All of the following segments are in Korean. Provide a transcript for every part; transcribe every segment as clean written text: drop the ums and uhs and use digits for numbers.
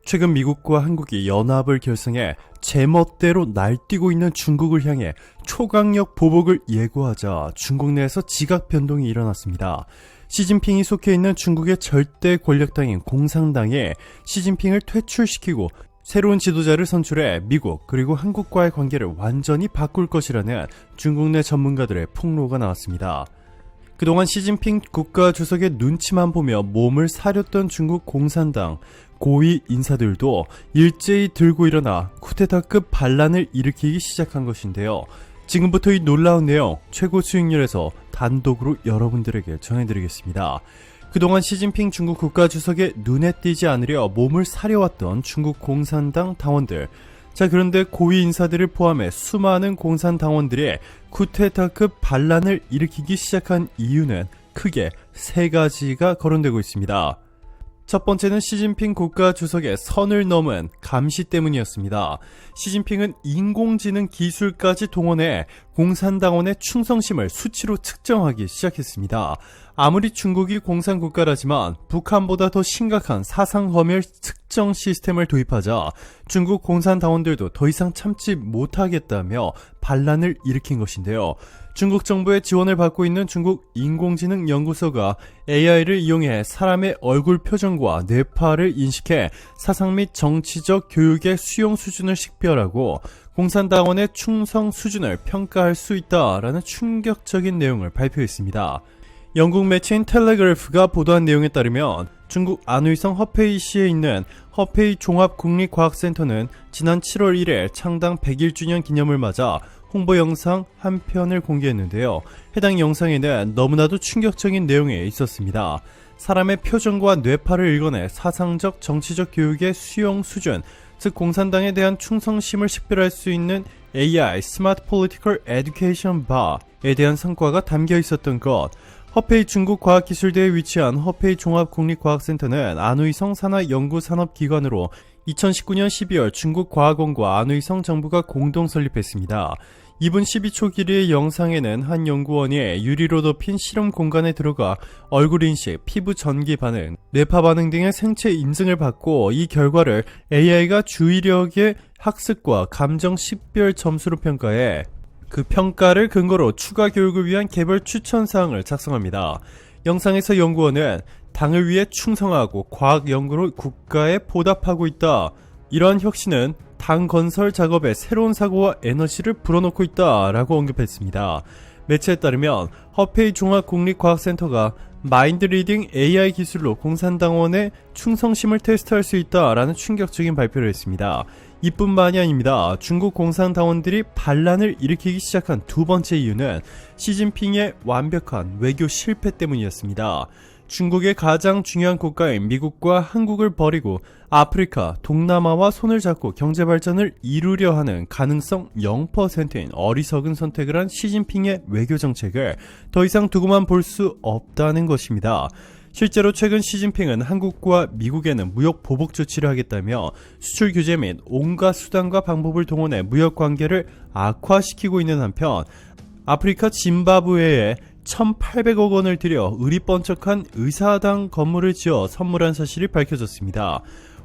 최근 미국과 한국이 연합을 결성해 제멋대로 날뛰고 있는 중국을 향해 초강력 보복을 예고하자 중국 내에서 지각 변동이 일어났습니다. 시진핑이 속해 있는 중국의 절대 권력당인 공산당에 시진핑을 퇴출시키고 새로운 지도자를 선출해 미국 그리고 한국과의 관계를 완전히 바꿀 것이라는 중국 내 전문가들의 폭로가 나왔습니다. 그동안 시진핑 국가주석의 눈치만 보며 몸을 사렸던 중국 공산당 고위 인사들도 일제히 들고 일어나 쿠데타급 반란을 일으키기 시작한 것인데요. 지금부터 이 놀라운 내용 최고 수익률에서 단독으로 여러분들에게 전해드리겠습니다. 그동안 시진핑 중국 국가주석의 눈에 띄지 않으려 몸을 사려왔던 중국 공산당 당원들. 자, 그런데 고위 인사들을 포함해 수많은 공산당원들이 쿠데타급 반란을 일으키기 시작한 이유는 크게 세 가지가 거론되고 있습니다. 첫 번째는 시진핑 국가주석의 선을 넘은 감시 때문이었습니다. 시진핑은 인공지능 기술까지 동원해 공산당원의 충성심을 수치로 측정하기 시작했습니다. 아무리 중국이 공산국가라지만 북한보다 더 심각한 사상검열 측정 시스템을 도입하자 중국 공산당원들도 더 이상 참지 못하겠다며 반란을 일으킨 것인데요. 중국 정부의 지원을 받고 있는 중국 인공지능 연구소가 AI를 이용해 사람의 얼굴 표정과 뇌파를 인식해 사상 및 정치적 교육의 수용 수준을 식별하고 공산당원의 충성 수준을 평가할 수 있다라는 충격적인 내용을 발표했습니다. 영국 매체인 텔레그래프가 보도한 내용에 따르면 중국 안휘성 허페이시에 있는 허페이 종합국립과학센터는 지난 7월 1일 창당 100일주년 기념을 맞아 홍보 영상 한 편을 공개했는데요. 해당 영상에는 너무나도 충격적인 내용이 있었습니다. 사람의 표정과 뇌파를 읽어내 사상적, 정치적 교육의 수용 수준, 즉 공산당에 대한 충성심을 식별할 수 있는 AI Smart Political Education Bar에 대한 성과가 담겨 있었던 것. 허페이 중국과학기술대에 위치한 허페이 종합국립과학센터는 안휘성 산하연구산업기관으로 2019년 12월 중국과학원과 안휘성 정부가 공동 설립했습니다. 2분 12초 길이의 영상에는 한 연구원이 유리로 덮인 실험 공간에 들어가 얼굴 인식, 피부 전기 반응, 뇌파 반응 등의 생체 인증을 받고 이 결과를 AI가 주의력의 학습과 감정 식별 점수로 평가해 그 평가를 근거로 추가 교육을 위한 개별 추천사항을 작성합니다. 영상에서 연구원은 당을 위해 충성하고 과학 연구로 국가에 보답하고 있다. 이러한 혁신은 당 건설 작업에 새로운 사고와 에너지를 불어넣고 있다라고 언급했습니다. 매체에 따르면 허페이 종합국립과학센터가 마인드 리딩 AI 기술로 공산당원의 충성심을 테스트할 수 있다라는 충격적인 발표를 했습니다. 이뿐만이 아닙니다. 중국 공산당원들이 반란을 일으키기 시작한 두 번째 이유는 시진핑의 완벽한 외교 실패 때문이었습니다. 중국의 가장 중요한 국가인 미국과 한국을 버리고 아프리카, 동남아와 손을 잡고 경제발전을 이루려 하는 가능성 0%인 어리석은 선택을 한 시진핑의 외교정책을 더 이상 두고만 볼 수 없다는 것입니다. 실제로 최근 시진핑은 한국과 미국에는 무역 보복 조치를 하겠다며 수출 규제 및 온갖 수단과 방법을 동원해 무역 관계를 악화시키고 있는 한편 아프리카 짐바브웨에 1,800억 원을 들여 의리번쩍한 의사당 건물을 지어 선물한 사실이 밝혀졌습니다.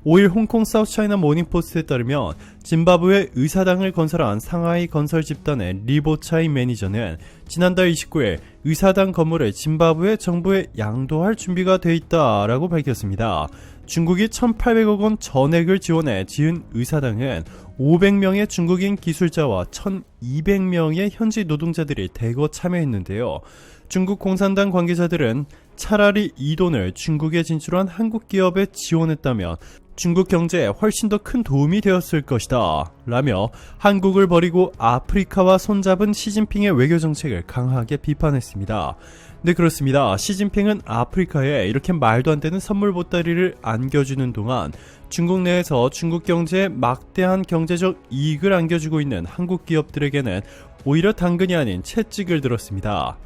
5일 홍콩 사우스차이나 모닝포스트에 따르면 짐바브웨 의사당을 건설한 상하이 건설 집단의 리보차이 매니저는 지난달 29일 의사당 건물을 짐바브웨 정부에 양도할 준비가 돼 있다라고 밝혔습니다. 중국이 1,800억 원 전액을 지원해 지은 의사당은 500명의 중국인 기술자와 1,200명의 현지 노동자들이 대거 참여했는데요. 중국 공산당 관계자들은 차라리 이 돈을 중국에 진출한 한국 기업에 지원했다면 중국 경제에 훨씬 더 큰 도움이 되었을 것이다 라며 한국을 버리고 아프리카와 손잡은 시진핑의 외교정책을 강하게 비판했습니다. 네, 그렇습니다. 시진핑은 아프리카에 이렇게 말도 안 되는 선물 보따리를 안겨주는 동안 중국 내에서 중국 경제에 막대한 경제적 이익을 안겨주고 있는 한국 기업들에게는 오히려 당근이 아닌 채찍을 들었습니다.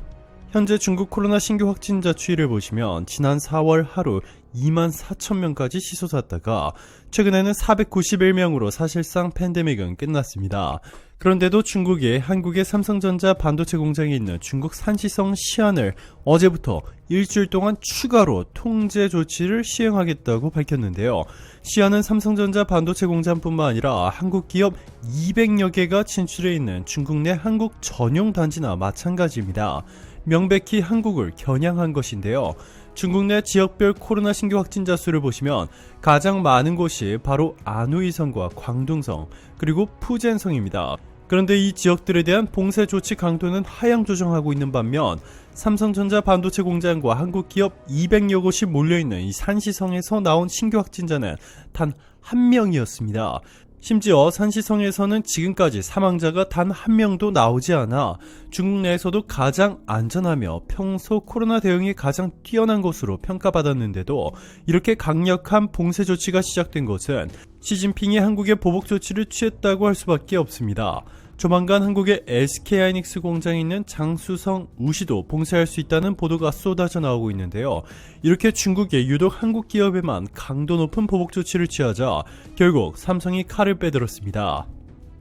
현재 중국 코로나 신규 확진자 추이를 보시면 지난 4월 하루 24,000명까지 치솟았다가 최근에는 491명으로 사실상 팬데믹은 끝났습니다. 그런데도 중국이 한국의 삼성전자 반도체 공장이 있는 중국 산시성 시안을 어제부터 일주일 동안 추가로 통제 조치를 시행하겠다고 밝혔는데요. 시안은 삼성전자 반도체 공장뿐만 아니라 한국 기업 200여 개가 진출해 있는 중국 내 한국 전용 단지나 마찬가지입니다. 명백히 한국을 겨냥한 것인데요. 중국 내 지역별 코로나 신규 확진자 수를 보시면 가장 많은 곳이 바로 안후이성과 광둥성 그리고 푸젠성입니다. 그런데 이 지역들에 대한 봉쇄 조치 강도는 하향 조정하고 있는 반면 삼성전자 반도체 공장과 한국 기업 200여 곳이 몰려있는 이 산시성에서 나온 신규 확진자는 단 한 명이었습니다. 심지어 산시성에서는 지금까지 사망자가 단 한 명도 나오지 않아 중국 내에서도 가장 안전하며 평소 코로나 대응이 가장 뛰어난 것으로 평가받았는데도 이렇게 강력한 봉쇄 조치가 시작된 것은 시진핑이 한국에 보복 조치를 취했다고 할 수밖에 없습니다. 조만간 한국의 SK하이닉스 공장에 있는 장수성 우시도 봉쇄할 수 있다는 보도가 쏟아져 나오고 있는데요. 이렇게 중국이 유독 한국 기업에만 강도 높은 보복 조치를 취하자 결국 삼성이 칼을 빼들었습니다.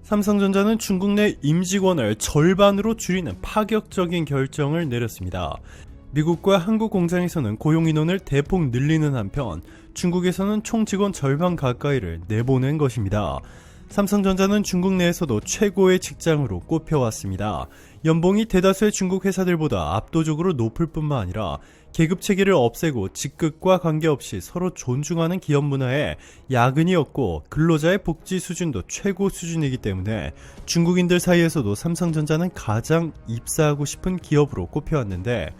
삼성전자는 중국 내 임직원을 절반으로 줄이는 파격적인 결정을 내렸습니다. 미국과 한국 공장에서는 고용 인원을 대폭 늘리는 한편 중국에서는 총 직원 절반 가까이를 내보낸 것입니다. 삼성전자는 중국 내에서도 최고의 직장으로 꼽혀왔습니다. 연봉이 대다수의 중국 회사들보다 압도적으로 높을 뿐만 아니라 계급 체계를 없애고 직급과 관계없이 서로 존중하는 기업 문화에 야근이 없고 근로자의 복지 수준도 최고 수준이기 때문에 중국인들 사이에서도 삼성전자는 가장 입사하고 싶은 기업으로 꼽혀왔는데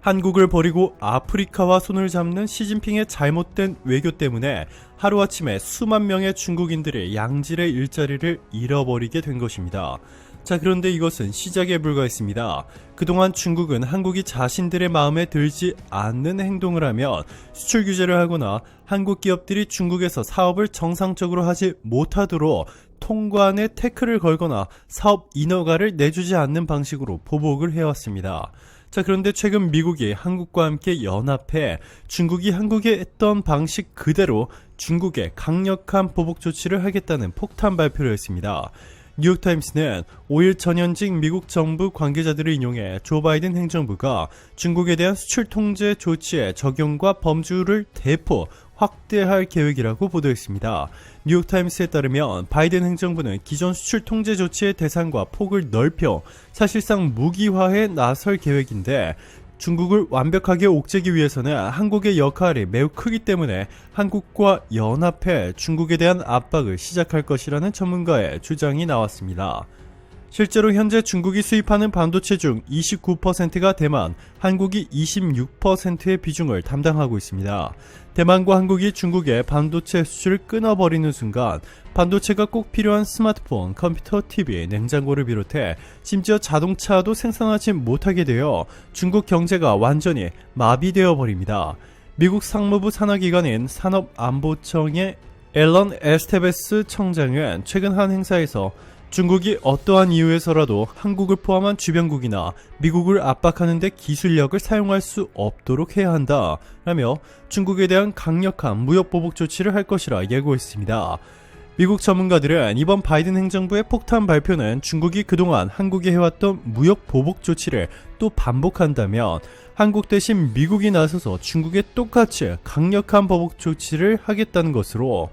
한국을 버리고 아프리카와 손을 잡는 시진핑의 잘못된 외교 때문에 하루아침에 수만 명의 중국인들이 양질의 일자리를 잃어버리게 된 것입니다. 자, 그런데 이것은 시작에 불과했습니다. 그동안 중국은 한국이 자신들의 마음에 들지 않는 행동을 하면 수출 규제를 하거나 한국 기업들이 중국에서 사업을 정상적으로 하지 못하도록 통관에 태클을 걸거나 사업 인허가를 내주지 않는 방식으로 보복을 해왔습니다. 자, 그런데 최근 미국이 한국과 함께 연합해 중국이 한국에 했던 방식 그대로 중국에 강력한 보복 조치를 하겠다는 폭탄 발표를 했습니다. 뉴욕타임스는 5일 전현직 미국 정부 관계자들을 인용해 조 바이든 행정부가 중국에 대한 수출 통제 조치의 적용과 범주를 대폭 확대할 계획이라고 보도했습니다. 뉴욕타임스에 따르면 바이든 행정부는 기존 수출 통제 조치의 대상과 폭을 넓혀 사실상 무기화에 나설 계획인데 중국을 완벽하게 옥죄기 위해서는 한국의 역할이 매우 크기 때문에 한국과 연합해 중국에 대한 압박을 시작할 것이라는 전문가의 주장이 나왔습니다. 실제로 현재 중국이 수입하는 반도체 중 29%가 대만, 한국이 26%의 비중을 담당하고 있습니다. 대만과 한국이 중국의 반도체 수출을 끊어버리는 순간 반도체가 꼭 필요한 스마트폰, 컴퓨터, TV, 냉장고를 비롯해 심지어 자동차도 생산하지 못하게 되어 중국 경제가 완전히 마비되어 버립니다. 미국 상무부 산하기관인 산업안보청의 앨런 에스테베스 청장은 최근 한 행사에서 중국이 어떠한 이유에서라도 한국을 포함한 주변국이나 미국을 압박하는 데 기술력을 사용할 수 없도록 해야 한다 라며 중국에 대한 강력한 무역 보복 조치를 할 것이라 예고했습니다. 미국 전문가들은 이번 바이든 행정부의 폭탄 발표는 중국이 그동안 한국에 해왔던 무역 보복 조치를 또 반복한다면 한국 대신 미국이 나서서 중국에 똑같이 강력한 보복 조치를 하겠다는 것으로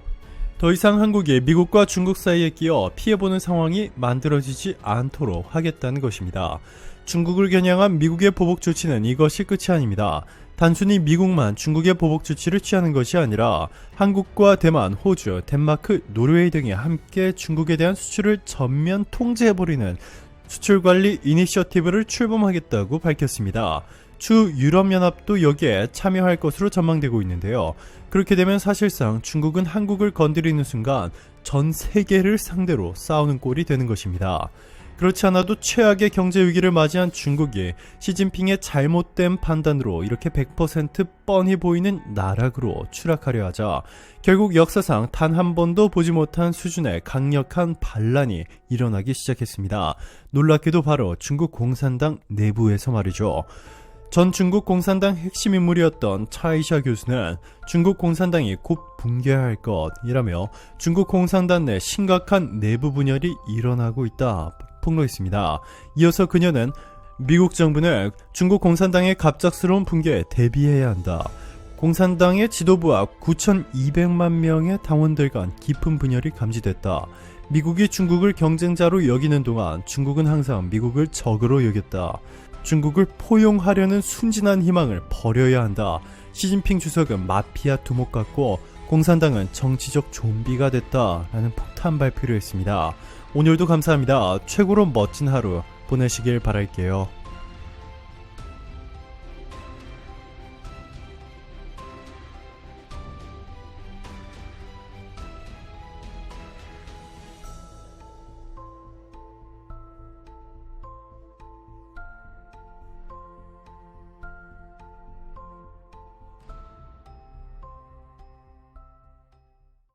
더 이상 한국이 미국과 중국 사이에 끼어 피해보는 상황이 만들어지지 않도록 하겠다는 것입니다. 중국을 겨냥한 미국의 보복 조치는 이것이 끝이 아닙니다. 단순히 미국만 중국의 보복 조치를 취하는 것이 아니라 한국과 대만, 호주, 덴마크, 노르웨이 등이 함께 중국에 대한 수출을 전면 통제해버리는 수출관리 이니셔티브를 출범하겠다고 밝혔습니다. 추 유럽연합도 여기에 참여할 것으로 전망되고 있는데요. 그렇게 되면 사실상 중국은 한국을 건드리는 순간 전 세계를 상대로 싸우는 꼴이 되는 것입니다. 그렇지 않아도 최악의 경제 위기를 맞이한 중국이 시진핑의 잘못된 판단으로 이렇게 100% 뻔히 보이는 나락으로 추락하려 하자 결국 역사상 단 한 번도 보지 못한 수준의 강력한 반란이 일어나기 시작했습니다. 놀랍게도 바로 중국 공산당 내부에서 말이죠. 전 중국 공산당 핵심 인물이었던 차이샤 교수는 중국 공산당이 곧 붕괴할 것이라며 중국 공산당 내 심각한 내부 분열이 일어나고 있다 폭로했습니다. 이어서 그녀는 미국 정부는 중국 공산당의 갑작스러운 붕괴에 대비해야 한다. 공산당의 지도부와 9,200만 명의 당원들 간 깊은 분열이 감지됐다. 미국이 중국을 경쟁자로 여기는 동안 중국은 항상 미국을 적으로 여겼다. 중국을 포용하려는 순진한 희망을 버려야 한다. 시진핑 주석은 마피아 두목 같고 공산당은 정치적 좀비가 됐다 라는 폭탄 발표를 했습니다. 오늘도 감사합니다. 최고로 멋진 하루 보내시길 바랄게요.